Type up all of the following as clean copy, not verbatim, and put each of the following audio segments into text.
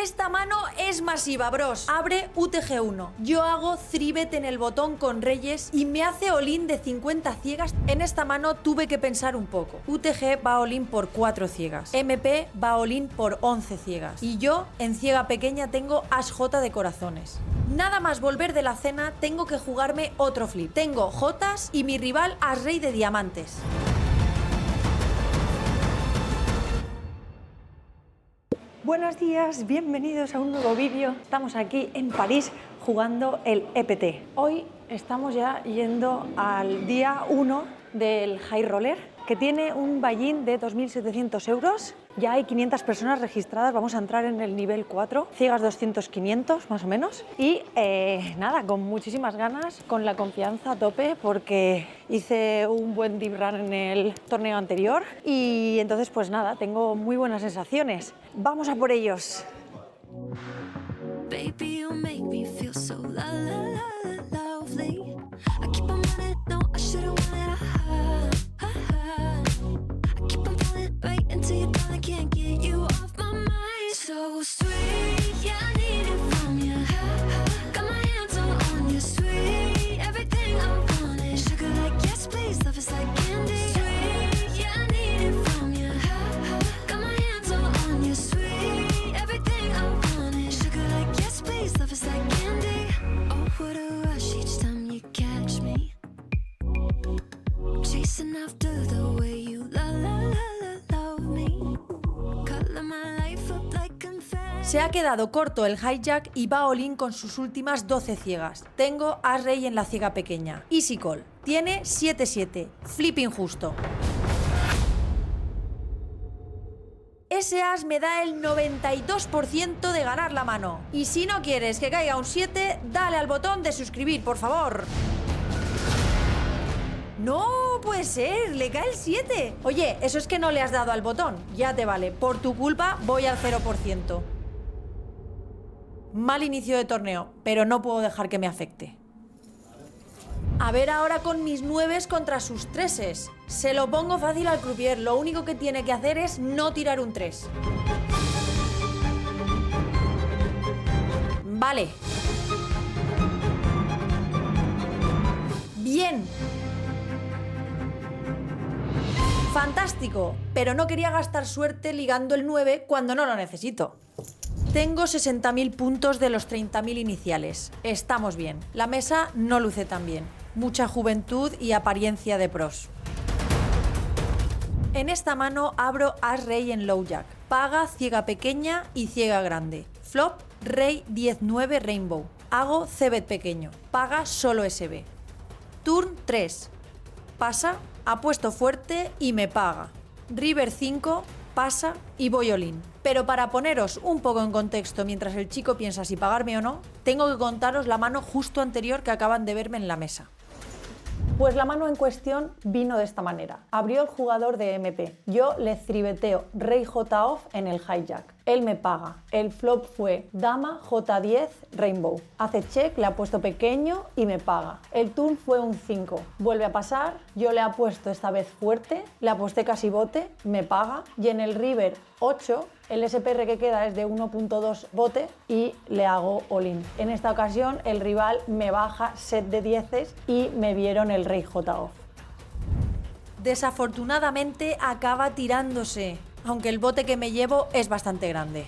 Esta mano es masiva, bros. Abre UTG1. Yo hago 3-bet en el botón con reyes y me hace all-in de 50 ciegas. En esta mano tuve que pensar un poco. UTG va all-in por 4 ciegas. MP va all-in por 11 ciegas. Y yo, en ciega pequeña, tengo As-J de corazones. Nada más volver de la cena, tengo que jugarme otro flip. Tengo Jotas y mi rival As-Rey de diamantes. Buenos días, bienvenidos a un nuevo vídeo. Estamos aquí en París jugando el EPT. Hoy estamos ya yendo al día 1 del High Roller, que tiene un buy-in de 2.700 euros. Ya hay 500 personas registradas, vamos a entrar en el nivel 4, ciegas 200-500 más o menos. Y nada, con muchísimas ganas, con la confianza a tope, porque hice un buen deep run en el torneo anterior. Y entonces pues nada, tengo muy buenas sensaciones. ¡Vamos a por ellos! Baby, you make me feel so lovely. I keep on running, no, I should've wanted I keep on falling right into your thought, I can't get you off my mind. So sweet, yeah, I need it from you. Got my hands all on you, sweet. Everything I want is sugar like yes, please, love is like candy. Sweet, yeah, I need it from you. Got my hands all on you, sweet. Everything I want is sugar like yes, please, love is like candy. Oh, what a rush each time you catch me. Chasing after the way you love me. Color my life up like confetti. Se ha quedado corto el hijack y va all-in con sus últimas 12 ciegas. Tengo As-Rey en la ciega pequeña. Easy call. Tiene 7-7. Flip injusto. Ese as me da el 92% de ganar la mano. Y si no quieres que caiga un 7, dale al botón de suscribir, por favor. ¡No puede ser! ¡Le cae el 7! Oye, eso es que no le has dado al botón. Ya te vale. Por tu culpa voy al 0%. Mal inicio de torneo, pero no puedo dejar que me afecte. A ver ahora con mis 9s contra sus 3s. Se lo pongo fácil al croupier. Lo único que tiene que hacer es no tirar un 3. Vale. Bien. Fantástico, pero no quería gastar suerte ligando el 9 cuando no lo necesito. Tengo 60.000 puntos de los 30.000 iniciales. Estamos bien. La mesa no luce tan bien. Mucha juventud y apariencia de pros. En esta mano abro As-Rey en low jack. Paga ciega pequeña y ciega grande. Flop, Rey 10-9 Rainbow. Hago C-bet pequeño. Paga solo SB. Turn 3. Pasa, apuesto fuerte y me paga. River 5, pasa y voy all-in. Pero para poneros un poco en contexto mientras el chico piensa si pagarme o no, tengo que contaros la mano justo anterior que acaban de verme en la mesa. Pues la mano en cuestión vino de esta manera. Abrió el jugador de MP. Yo le tribeteo Rey J off en el hijack. Él me paga. El flop fue Dama J10 Rainbow. Hace check, le ha puesto pequeño y me paga. El turn fue un 5. Vuelve a pasar. Yo le he puesto esta vez fuerte. Le aposté casi bote. Me paga. Y en el river 8, el SPR que queda es de 1.2 bote y le hago all-in. En esta ocasión el rival me baja set de 10 y me vieron el Rey J off. Desafortunadamente acaba tirándose, aunque el bote que me llevo es bastante grande.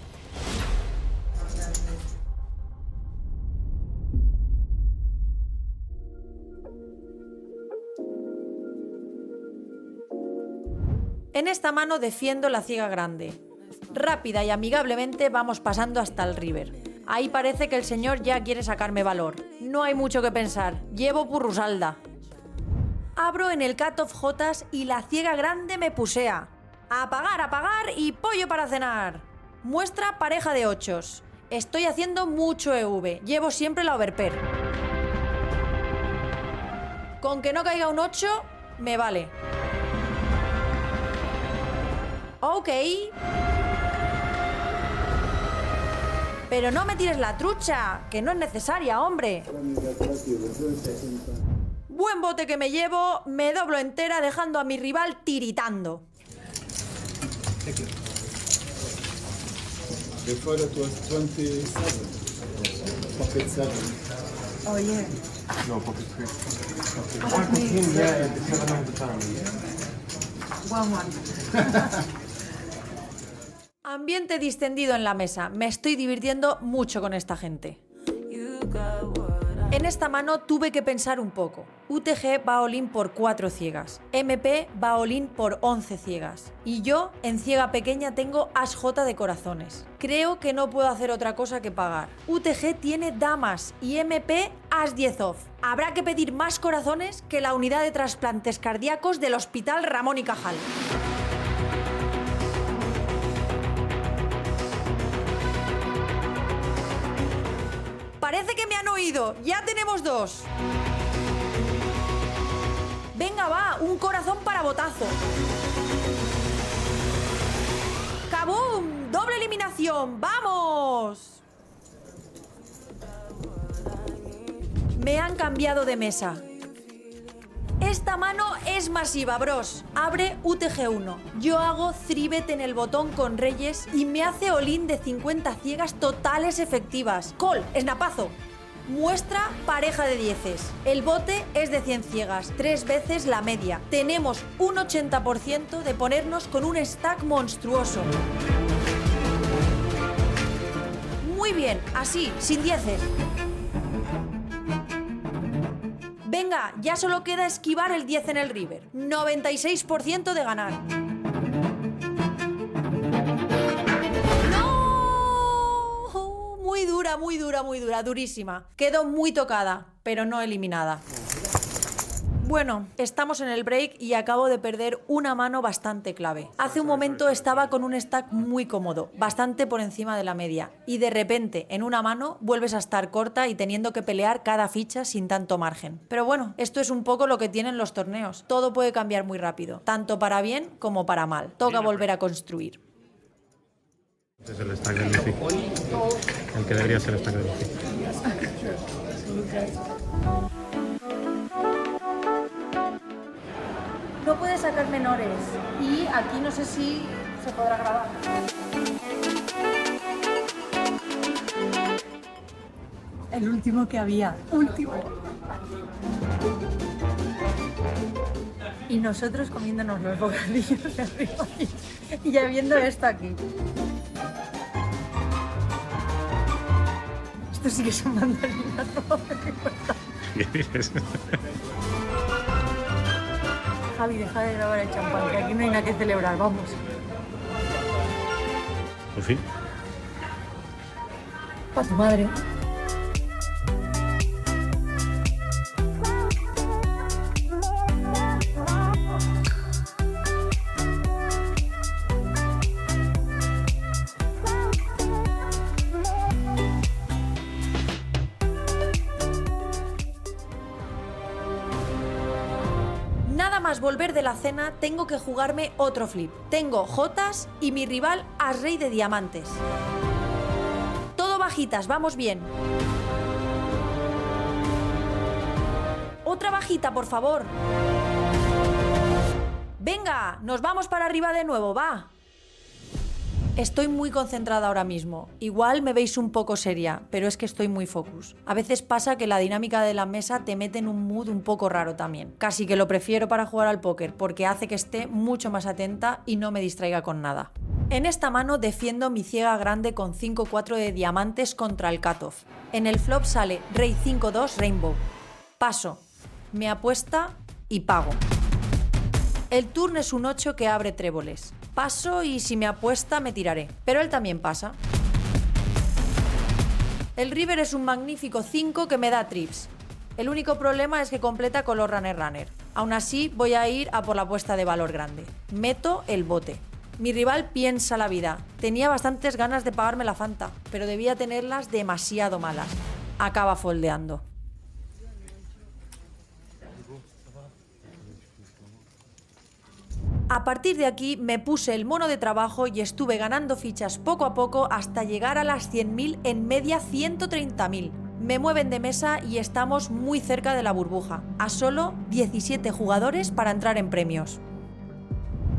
En esta mano defiendo la ciega grande. Rápida y amigablemente vamos pasando hasta el river. Ahí parece que el señor ya quiere sacarme valor. No hay mucho que pensar, llevo Purrusalda. Abro en el cut-off Jotas y la ciega grande me pusea. A pagar y pollo para cenar. Muestra pareja de 8s. Estoy haciendo mucho EV, llevo siempre la overpair. Con que no caiga un 8, me vale. Ok. Pero no me tires la trucha, que no es necesaria, hombre. Buen bote que me llevo, me doblo entera dejando a mi rival tiritando. Before it was 27. Pocket 7. Oh yeah. No, pocket 3. Pocket 3, yeah, the 7 of the time. 1-1. Ambiente distendido en la mesa. Me estoy divirtiendo mucho con esta gente. En esta mano tuve que pensar un poco. UTG va all-in por 4 ciegas. MP va all-in por 11 ciegas. Y yo, en ciega pequeña, tengo As-J de corazones. Creo que no puedo hacer otra cosa que pagar. UTG tiene damas y MP As-10 off. Habrá que pedir más corazones que la unidad de trasplantes cardíacos del Hospital Ramón y Cajal. Parece que me han oído. Ya tenemos 2. Venga, va. Un corazón para botazo. ¡Kabum! ¡Doble eliminación! ¡Vamos! Me han cambiado de mesa. Esta mano es masiva, bros. Abre UTG1. Yo hago 3-bet en el botón con reyes y me hace all-in de 50 ciegas totales efectivas. Call, snapazo. Muestra pareja de 10s. El bote es de 100 ciegas, 3 veces la media. Tenemos un 80% de ponernos con un stack monstruoso. Muy bien, así, sin 10s. Venga, ya solo queda esquivar el 10 en el river. 96% de ganar. ¡No! Muy dura, muy dura, muy dura, durísima. Quedó muy tocada, pero no eliminada. Bueno, estamos en el break y acabo de perder una mano bastante clave. Hace un momento estaba con un stack muy cómodo, bastante por encima de la media, y de repente, en una mano, vuelves a estar corta y teniendo que pelear cada ficha sin tanto margen. Pero bueno, esto es un poco lo que tienen los torneos. Todo puede cambiar muy rápido, tanto para bien como para mal. Toca volver a construir. Este es el stack del Luffy. El que debería ser el stack del Luffy. No puede sacar menores y aquí no sé si se podrá grabar. El último que había. Último. Y nosotros comiéndonos los bocadillos de arriba y ya viendo esto aquí. Esto sí que son mandarinas. ¿Qué dices? Javi, deja de grabar el champán, que aquí no hay nada que celebrar, vamos. Por fin. Pa' tu madre. Nada más volver de la cena, tengo que jugarme otro flip. Tengo jotas y mi rival as-rey de diamantes. Todo bajitas, vamos bien. Otra bajita, por favor. Venga, nos vamos para arriba de nuevo, va. Estoy muy concentrada ahora mismo. Igual me veis un poco seria, pero es que estoy muy focus. A veces pasa que la dinámica de la mesa te mete en un mood un poco raro también. Casi que lo prefiero para jugar al póker, porque hace que esté mucho más atenta y no me distraiga con nada. En esta mano defiendo mi ciega grande con 5-4 de diamantes contra el cutoff. En el flop sale rey 5-2 rainbow. Paso, me apuesta y pago. El turn es un 8 que abre tréboles. Paso y si me apuesta me tiraré, pero él también pasa. El river es un magnífico 5 que me da trips. El único problema es que completa color runner. Aún así voy a ir a por la apuesta de valor grande. Meto el bote. Mi rival piensa la vida. Tenía bastantes ganas de pagarme la Fanta, pero debía tenerlas demasiado malas. Acaba foldeando. A partir de aquí me puse el mono de trabajo y estuve ganando fichas poco a poco hasta llegar a las 100.000, en media 130.000. Me mueven de mesa y estamos muy cerca de la burbuja, a solo 17 jugadores para entrar en premios.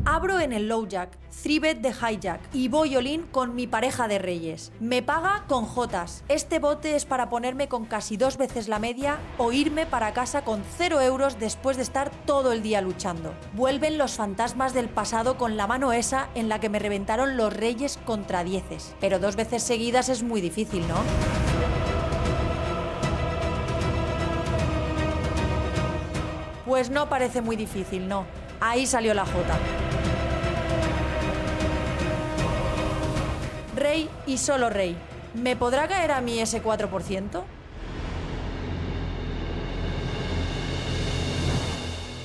Abro en el low jack, 3-bet de hijack y voy all-in con mi pareja de reyes. Me paga con jotas. Este bote es para ponerme con casi 2 veces la media o irme para casa con 0 euros después de estar todo el día luchando. Vuelven los fantasmas del pasado con la mano esa en la que me reventaron los reyes contra 10. Pero 2 veces seguidas es muy difícil, ¿no? Pues no parece muy difícil, no. Ahí salió la jota. Rey y solo rey. ¿Me podrá caer a mí ese 4%?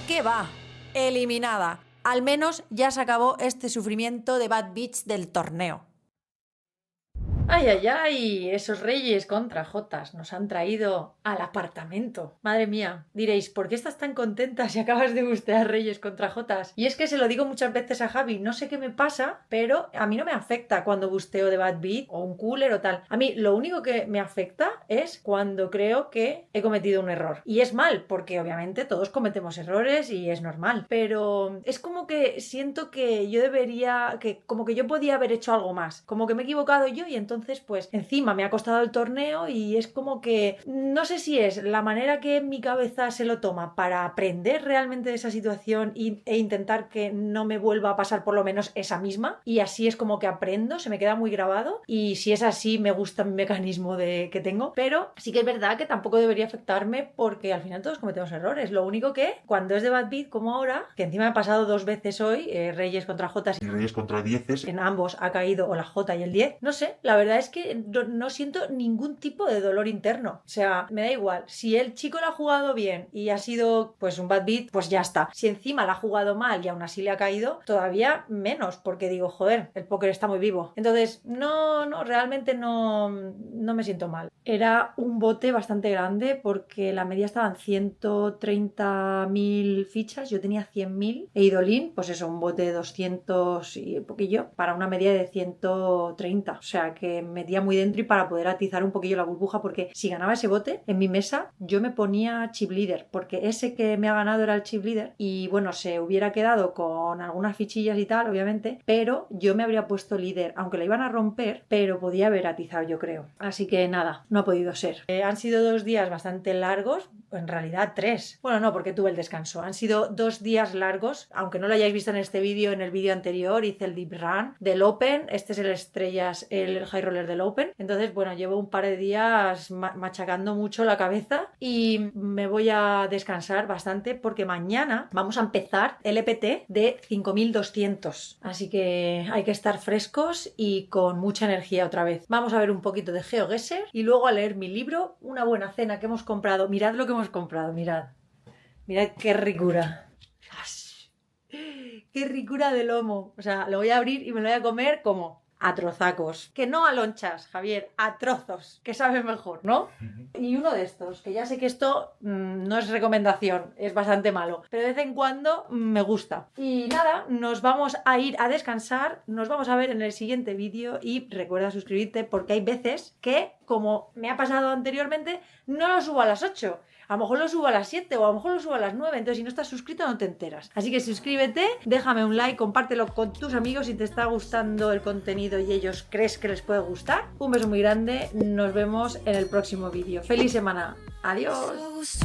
¿Qué va? Eliminada. Al menos ya se acabó este sufrimiento de Bad Bitch del torneo. Ay, ay, ay, esos reyes contra jotas nos han traído al apartamento. Madre mía, diréis, ¿por qué estás tan contenta si acabas de bustear reyes contra jotas? Y es que se lo digo muchas veces a Javi, no sé qué me pasa, pero a mí no me afecta cuando busteo de Bad Beat o un cooler o tal. A mí lo único que me afecta es cuando creo que he cometido un error. Y es mal, porque obviamente todos cometemos errores y es normal. Pero es como que siento que yo debería, que como que yo podía haber hecho algo más. Como que me he equivocado yo y entonces pues encima me ha costado el torneo y es como que no sé si es la manera que mi cabeza se lo toma para aprender realmente de esa situación e intentar que no me vuelva a pasar por lo menos esa misma, y así es como que aprendo, se me queda muy grabado, y si es así me gusta mi mecanismo que tengo, pero sí que es verdad que tampoco debería afectarme porque al final todos cometemos errores. Lo único que cuando es de Bad Beat como ahora, que encima me ha pasado 2 veces hoy, reyes contra jotas y reyes contra 10, en ambos ha caído o la jota y el 10, no sé, la verdad es que no siento ningún tipo de dolor interno. O sea, me da igual. Si el chico lo ha jugado bien y ha sido pues un bad beat, pues ya está. Si encima lo ha jugado mal y aún así le ha caído, todavía menos, porque digo, joder, el póker está muy vivo. Entonces, realmente no me siento mal. Era un bote bastante grande porque la media estaba en 130.000 fichas, yo tenía 100.000. He ido all-in, pues eso, un bote de 200 y un poquillo, para una media de 130. O sea, que metía muy dentro y para poder atizar un poquillo la burbuja, porque si ganaba ese bote en mi mesa yo me ponía chip leader, porque ese que me ha ganado era el chip leader y bueno, se hubiera quedado con algunas fichillas y tal, obviamente, pero yo me habría puesto líder, aunque la iban a romper, pero podía haber atizado, yo creo. Así que nada, no ha podido ser. Han sido 2 días bastante largos, en realidad 3. Bueno, no, porque tuve el descanso. Han sido 2 días largos, aunque no lo hayáis visto en este vídeo, en el vídeo anterior hice el deep run del Open, este es el estrellas, el high roller del Open. Entonces, bueno, llevo un par de días machacando mucho la cabeza y me voy a descansar bastante porque mañana vamos a empezar el EPT de 5200. Así que hay que estar frescos y con mucha energía otra vez. Vamos a ver un poquito de GeoGuessr y luego a leer mi libro, una buena cena que hemos comprado. Mirad lo que hemos comprado, mirad. Mirad qué ricura. Qué ricura de lomo. O sea, lo voy a abrir y me lo voy a comer como a trozacos. Que no a lonchas, Javier, a trozos, que sabe mejor, ¿no? Y uno de estos, que ya sé que esto no es recomendación, es bastante malo, pero de vez en cuando me gusta. Y nada, nos vamos a ir a descansar, nos vamos a ver en el siguiente vídeo y recuerda suscribirte porque hay veces que, como me ha pasado anteriormente, no lo subo a las 8. A lo mejor lo subo a las 7 o a lo mejor lo subo a las 9, entonces si no estás suscrito no te enteras. Así que suscríbete, déjame un like, compártelo con tus amigos si te está gustando el contenido y ellos crees que les puede gustar. Un beso muy grande, nos vemos en el próximo vídeo. ¡Feliz semana! ¡Adiós!